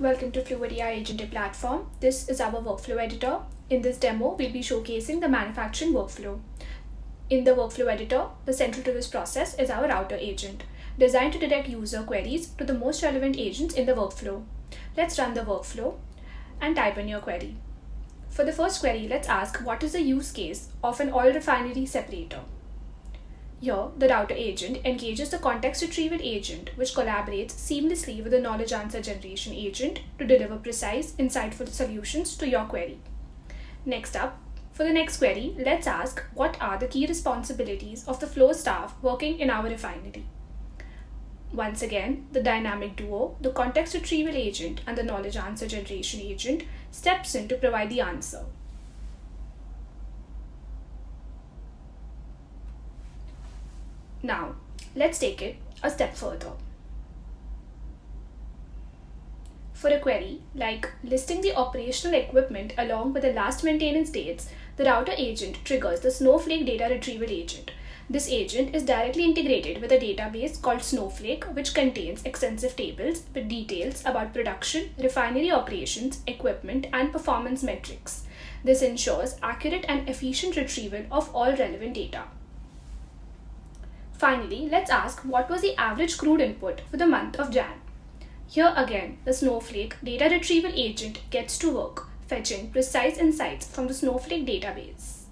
Welcome to Fluid AI Agentic platform. This is our workflow editor. In this demo, we'll be showcasing the manufacturing workflow. In the workflow editor, the central to this process is our router agent, designed to direct user queries to the most relevant agents in the workflow. Let's run the workflow and type in your query. For the first query, let's ask what is the use case of an oil refinery separator. Here, the router agent engages the context retrieval agent, which collaborates seamlessly with the knowledge answer generation agent to deliver precise, insightful solutions to your query. Next up, for the next query, let's ask what are the key responsibilities of the flow staff working in our refinery. Once again, the dynamic duo, the context retrieval agent and the knowledge answer generation agent, steps in to provide the answer. Now, let's take it a step further. For a query like listing the operational equipment along with the last maintenance dates, the router agent triggers the Snowflake Data Retrieval Agent. This agent is directly integrated with a database called Snowflake, which contains extensive tables with details about production, refinery operations, equipment, and performance metrics. This ensures accurate and efficient retrieval of all relevant data. Finally, let's ask what was the average crude input for the month of Jan. Here again, the Snowflake Data Retrieval Agent gets to work, fetching precise insights from the Snowflake database.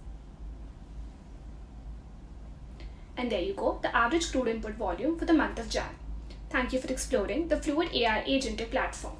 And there you go, the average crude input volume for the month of Jan. Thank you for exploring the Fluid AI Agentic platform.